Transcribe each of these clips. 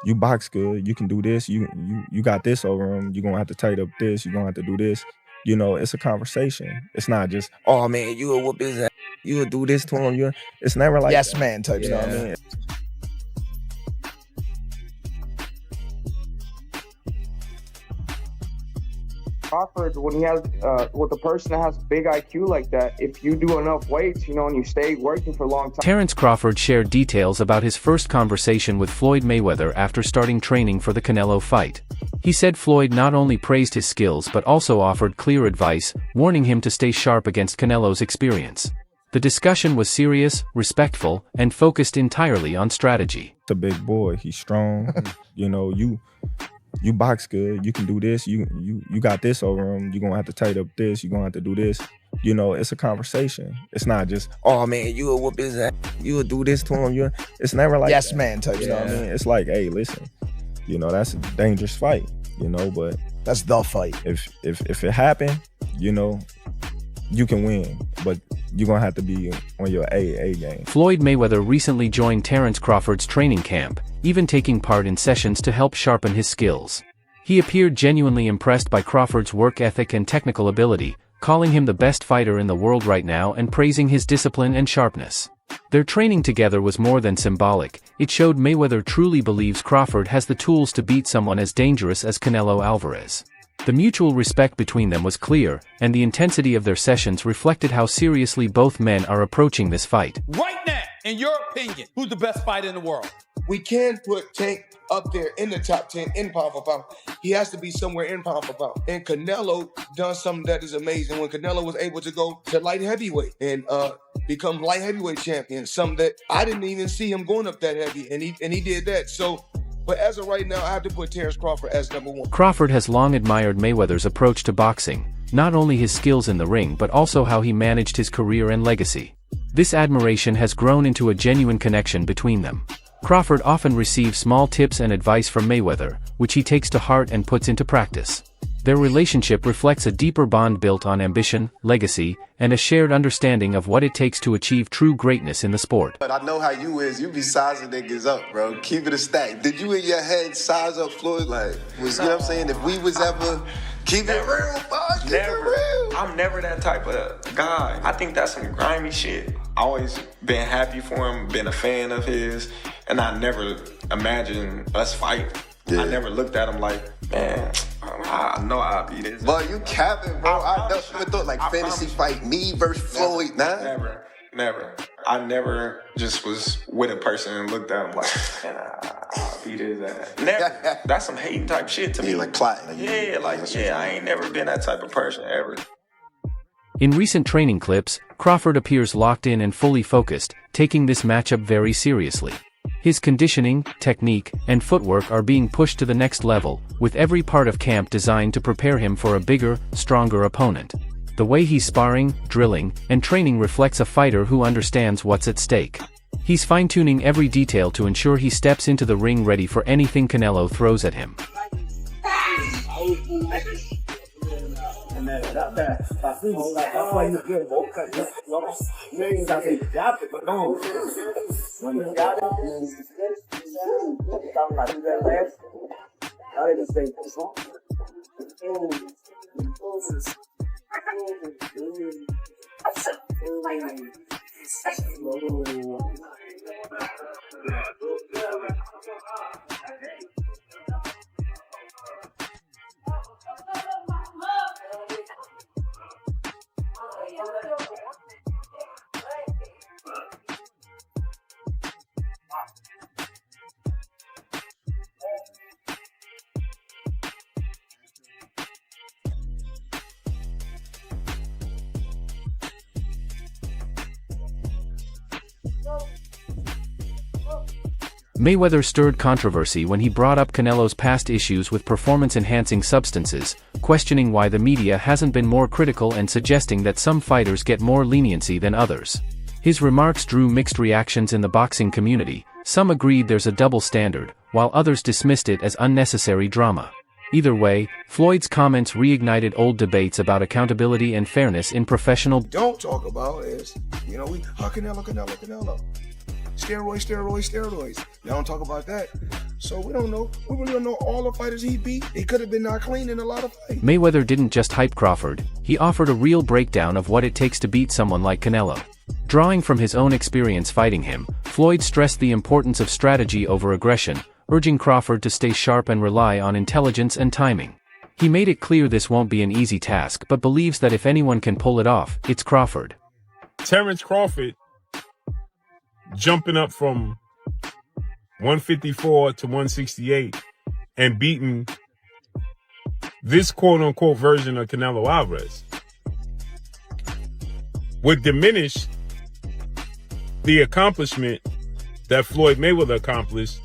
you box good, you can do this, you got this over him, you're gonna have to tighten up this, you're gonna have to do this. It's a conversation. It's not just, oh man, you will whoop his ass, you will do this to him. It's never like Yes that. man type You know stuff. what I mean? Crawford, when he has with a person that has big IQ like that, if you do enough weights, and you stay working for a long time. Terence Crawford shared details about his first conversation with Floyd Mayweather after starting training for the Canelo fight. He said Floyd not only praised his skills but also offered clear advice, warning him to stay sharp against Canelo's experience. The discussion was serious, respectful, and focused entirely on strategy. It's a big boy, he's strong. You box good, you can do this, you got this over him, you're gonna have to tighten up this, you're gonna have to do this. It's a conversation. It's not just, oh man, you will whoop his ass, you will do this to him. It's never like Yes that. man type You know stuff. what I mean? It's like, hey, listen, that's a dangerous fight, but That's the fight. if it happened, you can win, but you're gonna have to be on your A game. Floyd Mayweather recently joined Terence Crawford's training camp, even taking part in sessions to help sharpen his skills. He appeared genuinely impressed by Crawford's work ethic and technical ability, calling him the best fighter in the world right now and praising his discipline and sharpness. Their training together was more than symbolic. It showed Mayweather truly believes Crawford has the tools to beat someone as dangerous as Canelo Alvarez. The mutual respect between them was clear, and the intensity of their sessions reflected how seriously both men are approaching this fight. Right now, in your opinion, who's the best fighter in the world? We can put Tank up there in the top 10 in pound for pound. He has to be somewhere in pound for pound. And Canelo done something that is amazing when Canelo was able to go to light heavyweight and become light heavyweight champion. Something that I didn't even see him going up that heavy, and he did that. So, but as of right now, I have to put Terence Crawford as number one. Crawford has long admired Mayweather's approach to boxing, not only his skills in the ring but also how he managed his career and legacy. This admiration has grown into a genuine connection between them. Crawford often receives small tips and advice from Mayweather, which he takes to heart and puts into practice. Their relationship reflects a deeper bond built on ambition, legacy, and a shared understanding of what it takes to achieve true greatness in the sport. But I know how you is. You be sizing niggas up, bro. Keep it a stack. Did you in your head size up Floyd? You know what I'm saying? If we was ever keep it real, boss, keep it real. I'm never that type of guy. I think that's some grimy shit. I always been happy for him, been a fan of his, and I never imagined us fighting. Yeah. I never looked at him like, man, I know I'll be this. But you capping, bro. I never thought fantasy fight me versus Floyd, nah. Never. I never just was with a person and looked at him like, man, I'll beat his ass. Never. That's some hating type shit to me. Like plotting. I ain't never been that type of person ever. In recent training clips, Crawford appears locked in and fully focused, taking this matchup very seriously. His conditioning, technique, and footwork are being pushed to the next level, with every part of camp designed to prepare him for a bigger, stronger opponent. The way he's sparring, drilling, and training reflects a fighter who understands what's at stake. He's fine-tuning every detail to ensure he steps into the ring ready for anything Canelo throws at him. Mayweather stirred controversy when he brought up Canelo's past issues with performance-enhancing substances, questioning why the media hasn't been more critical and suggesting that some fighters get more leniency than others. His remarks drew mixed reactions in the boxing community. Some agreed there's a double standard, while others dismissed it as unnecessary drama. Either way, Floyd's comments reignited old debates about accountability and fairness in professional. Don't talk about is, Canelo. steroids. Y'all don't talk about that. So we don't know. We really don't know all the fighters he beat. He could have been not clean in a lot of fights. Mayweather didn't just hype Crawford, he offered a real breakdown of what it takes to beat someone like Canelo. Drawing from his own experience fighting him, Floyd stressed the importance of strategy over aggression, urging Crawford to stay sharp and rely on intelligence and timing. He made it clear this won't be an easy task but believes that if anyone can pull it off, it's Crawford. Terence Crawford jumping up from 154 to 168 and beating this quote-unquote version of Canelo Alvarez would diminish the accomplishment that Floyd Mayweather accomplished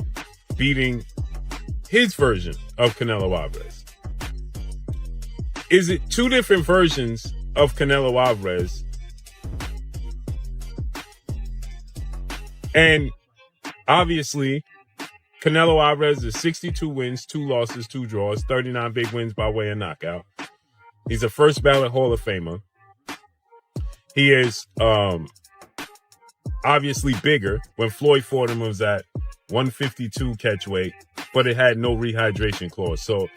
beating his version of Canelo Alvarez. Is it two different versions of Canelo Alvarez? And obviously, Canelo Alvarez is 62 wins, 2 losses, 2 draws, 39 big wins by way of knockout. He's a first ballot Hall of Famer. He is obviously bigger. When Floyd fought him, it was at 152 catch weight, but it had no rehydration clause. So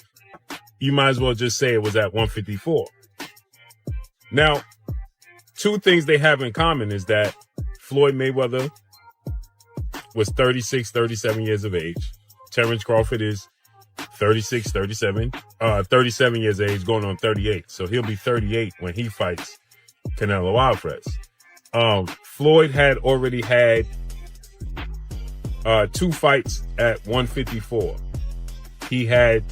you might as well just say it was at 154. Now, two things they have in common is that Floyd Mayweather was 36, 37 years of age. Terence Crawford is 36, 37 years of age, going on 38. So he'll be 38 when he fights Canelo Alvarez. Floyd had already had 2 fights at 154. He had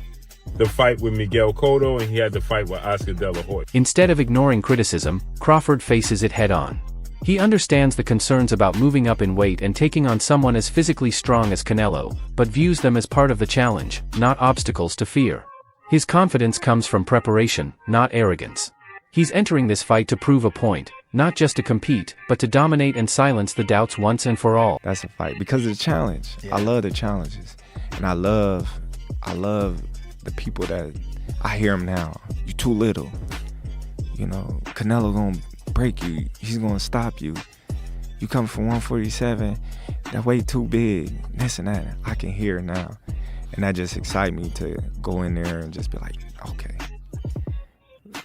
the fight with Miguel Cotto and he had the fight with Oscar De La Hoya. Instead of ignoring criticism, Crawford faces it head-on. He understands the concerns about moving up in weight and taking on someone as physically strong as Canelo, but views them as part of the challenge, not obstacles to fear. His confidence comes from preparation, not arrogance. He's entering this fight to prove a point, not just to compete, but to dominate and silence the doubts once and for all. That's a fight because of the challenge. Yeah. I love the challenges, and I love the people that I hear them now. You too little. You know, Canelo gonna break you. He's gonna stop you. You come from 147, that weight too big. This and that. I can hear now, and that just excites me to go in there and just be like, okay,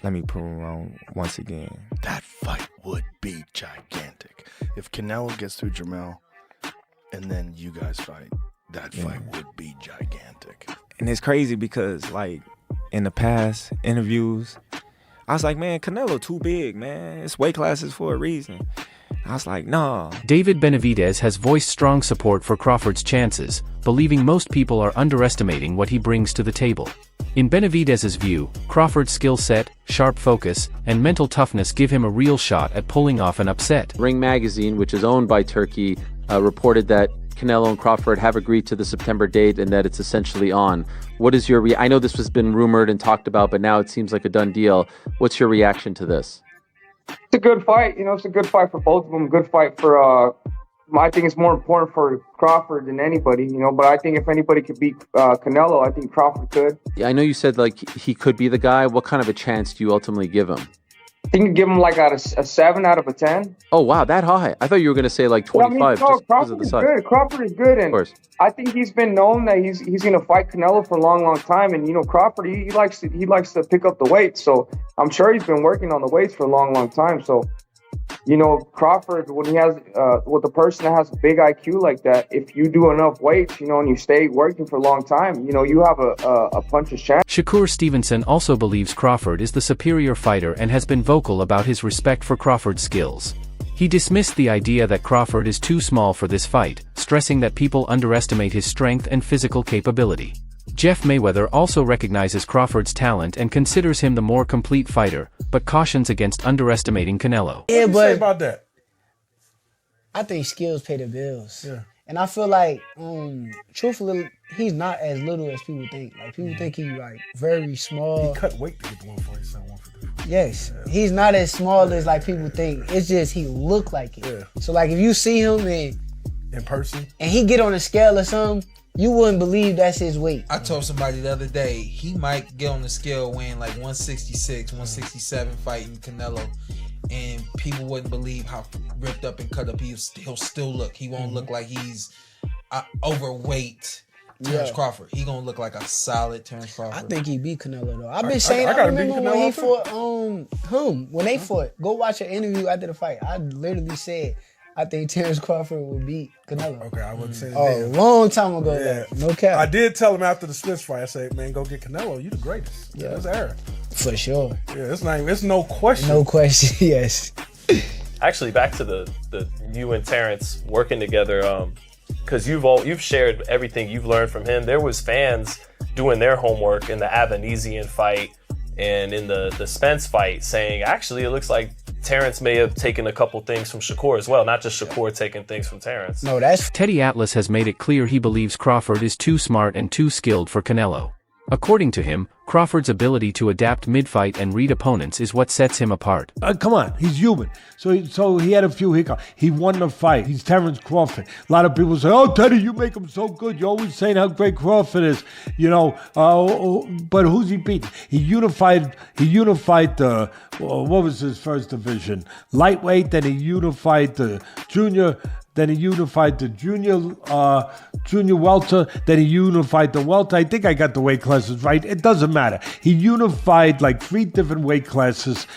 let me prove him wrong once again. That fight would be gigantic. If Canelo gets through Jamel and then you guys fight, that fight would be gigantic. And it's crazy because, like, in the past interviews, I was like, man, Canelo too big, man. It's weight classes for a reason. I was like, nah. David Benavidez has voiced strong support for Crawford's chances, believing most people are underestimating what he brings to the table. In Benavidez's view, Crawford's skill set, sharp focus, and mental toughness give him a real shot at pulling off an upset. Ring Magazine, which is owned by Turkey, reported that Canelo and Crawford have agreed to the September date and that it's essentially on. What is your I know this has been rumored and talked about, but now it seems like a done deal. What's your reaction to this? It's a good fight. You know, it's a good fight for both of them. Good fight for, I think it's more important for Crawford than anybody, you know, but I think if anybody could beat Canelo, I think Crawford could. Yeah, I know you said, like, he could be the guy. What kind of a chance do you ultimately give him? I think you give him like a 7 out of a 10. Oh, wow, that high. I thought you were going to say like 25 just because of the size. Good. Crawford is good, and of course. I think he's been known that he's going to fight Canelo for a long, long time. And you know, Crawford he likes to pick up the weight, so I'm sure he's been working on the weights for a long, long time. So, you know, Crawford, when he has with a person that has a big IQ like that, if you do enough weights, you know, and you stay working for a long time, you know, you have a puncher's chance. Shakur Stevenson also believes Crawford is the superior fighter and has been vocal about his respect for Crawford's skills. He dismissed the idea that Crawford is too small for this fight, stressing that people underestimate his strength and physical capability. Jeff Mayweather also recognizes Crawford's talent and considers him the more complete fighter, but cautions against underestimating Canelo. Yeah, What do you say about that? I think skills pay the bills. Yeah. And I feel like, truthfully, he's not as little as people think. Like, people think he's, like, very small. He cut weight to get the 147, 154. Yes. Yeah. He's not as small as, like, people think. It's just he look like it. Yeah. So, like, if you see him in person, and he get on a scale or something, you wouldn't believe that's his weight. I told somebody the other day, he might get on the scale weighing like 166, 167 fighting Canelo. and people wouldn't believe how ripped up and cut up he'll still look. He won't look like he's overweight Terence Crawford. He gonna look like a solid Terence Crawford. I think he beat Canelo though. I've been saying. I remember when he fought when they fought. Go watch an interview after the fight. I literally said I think Terence Crawford would beat Canelo. Okay, I wouldn't say that. Oh, a long time ago. Yeah. No cap. I did tell him after the Smith fight. I said, "Man, go get Canelo. You the greatest." Yeah, that's era. For sure. Yeah, it's no question. No question. Yes. Actually, back to the you and Terence working together. Because you've shared everything you've learned from him. There was fans doing their homework in the Avanesian fight and in the Spence fight saying, actually, it looks like Terence may have taken a couple things from Shakur as well, not just Shakur taking things from Terence. No, that's... Teddy Atlas has made it clear he believes Crawford is too smart and too skilled for Canelo. According to him, Crawford's ability to adapt mid-fight and read opponents is what sets him apart. Come on, he's human. So he had a few hiccups. He won the fight. He's Terence Crawford. A lot of people say, "Oh, Teddy, you make him so good. You're always saying how great Crawford is." But who's he beat? He unified the what was his first division? Lightweight. Then he unified the junior. Then he unified the junior welter. Then he unified the welter. I think I got the weight classes right. It doesn't matter. He unified like 3 different weight classes.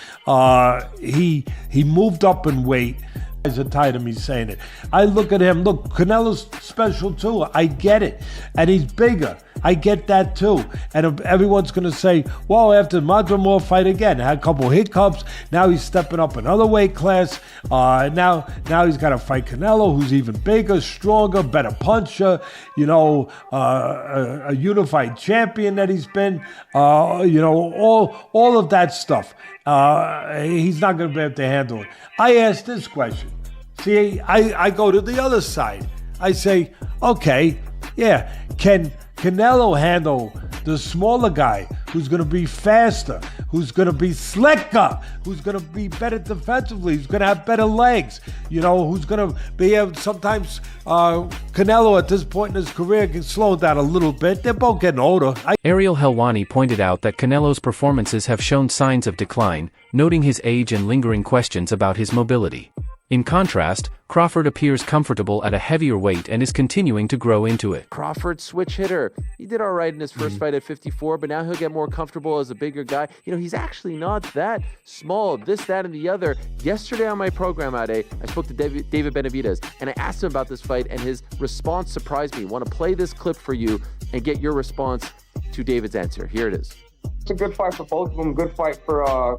He moved up in weight. Guys are tired of me saying it. I look at him. Look, Canelo's special too. I get it. And he's bigger. I get that too. And everyone's going to say, well, after Madrimov fight again, had a couple hiccups. Now he's stepping up another weight class. Now he's got to fight Canelo, who's even bigger, stronger, better puncher. A unified champion that he's been. All of that stuff. He's not going to be able to handle it. I asked this question. See, I go to the other side. I say, okay, yeah, can Canelo handle the smaller guy who's going to be faster, who's going to be slicker, who's going to be better defensively, who's going to have better legs, who's going to be able, sometimes Canelo at this point in his career can slow down a little bit. They're both getting older. Ariel Helwani pointed out that Canelo's performances have shown signs of decline, noting his age and lingering questions about his mobility. In contrast, Crawford appears comfortable at a heavier weight and is continuing to grow into it. Crawford, switch hitter. He did all right in his first fight at 54, but now he'll get more comfortable as a bigger guy. He's actually not that small, this, that, and the other. Yesterday on my program, Ade, I spoke to David Benavidez, and I asked him about this fight, and his response surprised me. I want to play this clip for you and get your response to David's answer. Here it is. It's a good fight for both of them. Good fight for...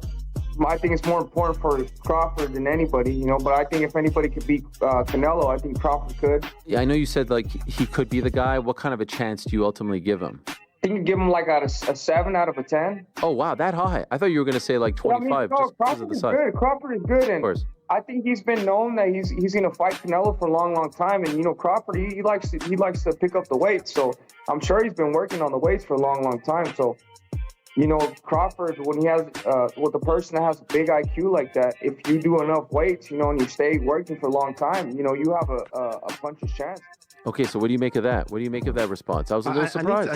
I think it's more important for Crawford than anybody, but I think if anybody could beat Canelo, I think Crawford could. Yeah, I know you said he could be the guy. What kind of a chance do you ultimately give him? I think you give him a 7 out of a 10. Oh, wow, that high. I thought you were going to say 25 just because of the size. Good. Crawford is good. And of course. I think he's been known that he's going to fight Canelo for a long, long time. And, Crawford, he likes to pick up the weight. So I'm sure he's been working on the weights for a long, long time. So... Crawford, when he has, with a person that has a big IQ like that, if you do enough weights, and you stay working for a long time, you have a puncher's chance. Okay, so what do you make of that? What do you make of that response? I was a little surprised. I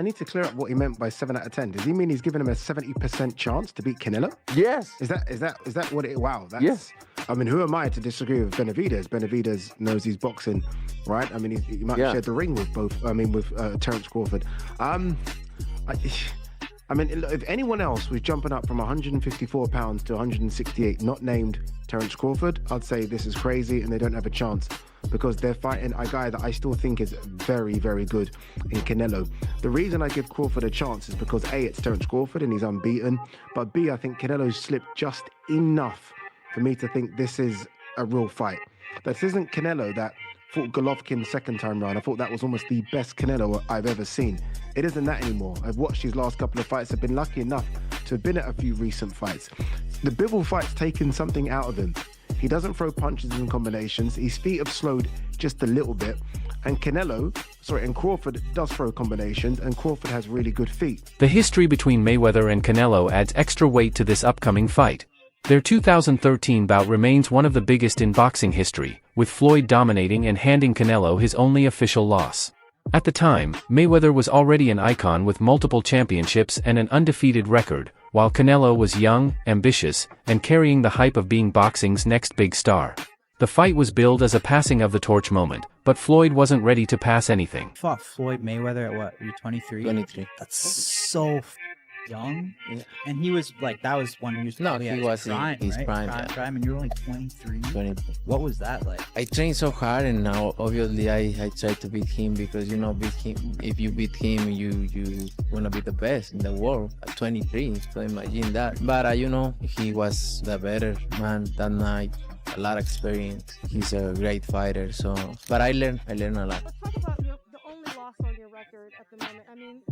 need to clear up what he meant by 7 out of 10. Does he mean he's giving him a 70% chance to beat Canelo? Yes. Is that what it? Wow. Yes. I mean, who am I to disagree with Benavidez? Benavidez knows he's boxing, right? I mean, he might have shared the ring with with Terence Crawford. I mean, if anyone else was jumping up from 154 pounds to 168, not named Terence Crawford, I'd say this is crazy and they don't have a chance because they're fighting a guy that I still think is very, very good in Canelo. The reason I give Crawford a chance is because A, it's Terence Crawford and he's unbeaten, but B, I think Canelo's slipped just enough for me to think this is a real fight. This isn't Canelo that fought Golovkin second time round. I thought that was almost the best Canelo I've ever seen. It isn't that anymore. I've watched his last couple of fights. I've been lucky enough to have been at a few recent fights. The Bivol fight's taken something out of him. He doesn't throw punches and combinations. His feet have slowed just a little bit. And Crawford does throw combinations, and Crawford has really good feet. The history between Mayweather and Canelo adds extra weight to this upcoming fight. Their 2013 bout remains one of the biggest in boxing history, with Floyd dominating and handing Canelo his only official loss. At the time, Mayweather was already an icon with multiple championships and an undefeated record, while Canelo was young, ambitious, and carrying the hype of being boxing's next big star. The fight was billed as a passing of the torch moment, but Floyd wasn't ready to pass anything. Fought Floyd Mayweather at what? You're 23? 23. That's so young. Yeah. And he was like, that was when he was No, he was prime, in his right? prime, Prime, and you're only 23. 23. What was that like? I trained so hard, and now obviously I try to beat him because beat him. If you beat him, you wanna be the best in the world at 23. So imagine that. But he was the better man that night. A lot of experience. He's a great fighter. So, but I learned a lot. Let's talk about the only loss on your record at the moment. I mean,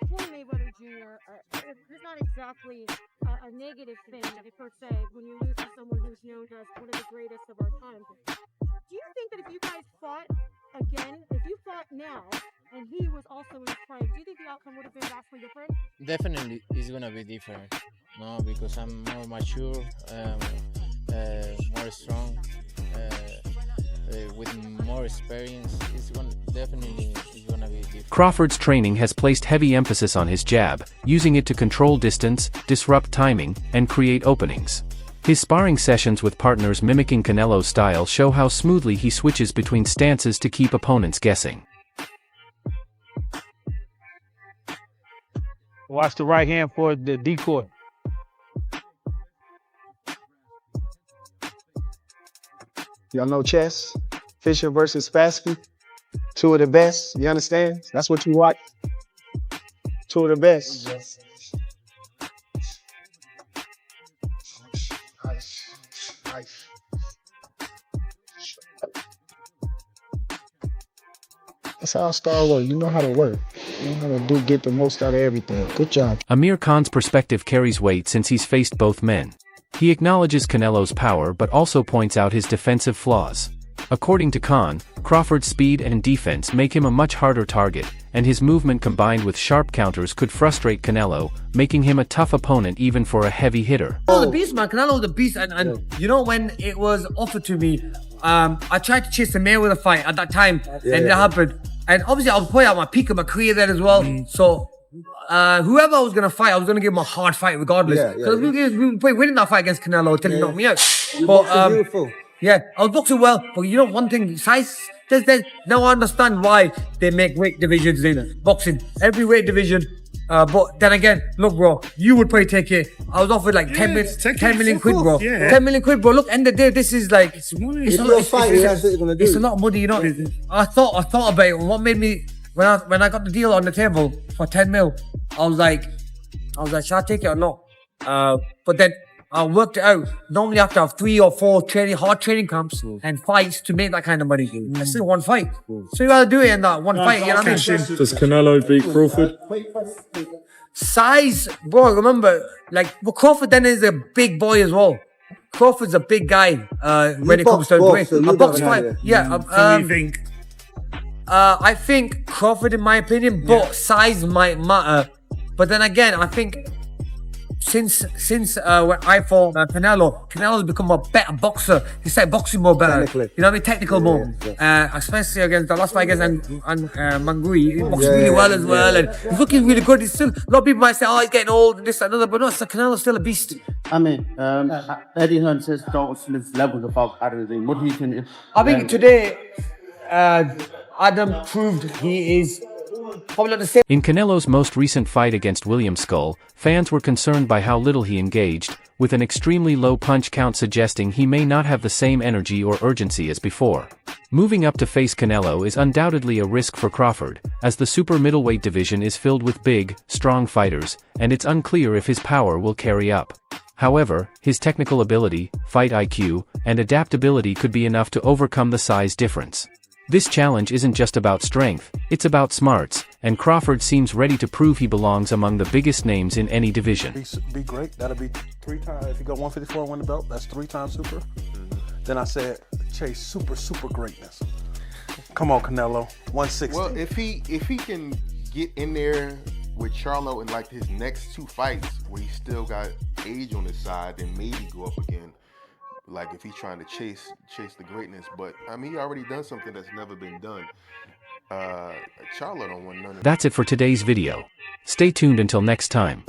Floyd Mayweather Jr. It's not exactly a negative thing per se when you lose to someone who's known as one of the greatest of our time. Do you think that if you guys fought again, if you fought now, and he was also in his prime, do you think the outcome would have been vastly different? Definitely, it's gonna be different. No, because I'm more mature, more strong, with more experience. Definitely gonna be different. Crawford's training has placed heavy emphasis on his jab, using it to control distance, disrupt timing, and create openings. His sparring sessions with partners mimicking Canelo's style show how smoothly he switches between stances to keep opponents guessing. Watch the right hand for the decoy. Y'all know chess? Fisher versus Spassky? Two of the best, you understand? That's what you watch. Two of the best. That's how Star works. You know how to work. You know how to get the most out of everything. Good job. Amir Khan's perspective carries weight since he's faced both men. He acknowledges Canelo's power but also points out his defensive flaws. According to Khan, Crawford's speed and defense make him a much harder target, and his movement combined with sharp counters could frustrate Canelo, making him a tough opponent even for a heavy hitter. The beast, man. Canelo the beast, and you know when it was offered to me, I tried to chase the Mayweather fight at that time, and it happened. And obviously I was putting out my peak of my career there as well, so whoever I was going to fight, I was going to give him a hard fight regardless. Because we were winning that fight against Canelo until he knocked me out. But, beautiful. Yeah, I was boxing well, but you know one thing, size, now I understand why they make weight divisions in boxing. Every weight division. But then again, look bro, you would probably take it. I was offered like 10 million quid, bro. 10 million quid, bro. Look, end of the day, this is like, it's a lot of money, you know. I thought about it, and what made me, when I got the deal on the table for 10 mil, I was like, shall I take it or not? But then I worked it out. Normally I have to have 3 or 4 hard training camps and fights to make that kind of money. That's still one fight. So you gotta do it in that one fight, you know what I mean? Does Canelo beat Crawford? Size, bro, remember, but Crawford then is a big boy as well. Crawford's a big guy when it comes to weight. A box fight, Who do you think? I think Crawford, in my opinion, but size might matter. But then again, I think since when I fought Canelo's become a better boxer. He started boxing more better. You know what I mean? Technical more. Especially against the last fight against Mangui. He boxed really well as well. And he's looking really good. He's still, a lot of people might say, oh, he's getting old and this and another. But no, Canelo's still a beast. I mean, Eddie Hearn says don't lift levels above Adam. What do you think? I think today, Adam proved he is probably not the same. In Canelo's most recent fight against William Skull, fans were concerned by how little he engaged, with an extremely low punch count suggesting he may not have the same energy or urgency as before. Moving up to face Canelo is undoubtedly a risk for Crawford, as the super middleweight division is filled with big, strong fighters, and it's unclear if his power will carry up. However, his technical ability, fight IQ, and adaptability could be enough to overcome the size difference. This challenge isn't just about strength, it's about smarts, and Crawford seems ready to prove he belongs among the biggest names in any division. Be great. That'll be 3 times. If you go 154 and win the belt, that's 3 times super. Then I said, chase super greatness. Come on, Canelo, 160. Well, if he can get in there with Charlo in like his next 2 fights, where he still got age on his side, then maybe go up again. Like if he's trying to chase the greatness, but I mean he already done something that's never been done. Charlo don't want none of that. That's it for today's video. Stay tuned until next time.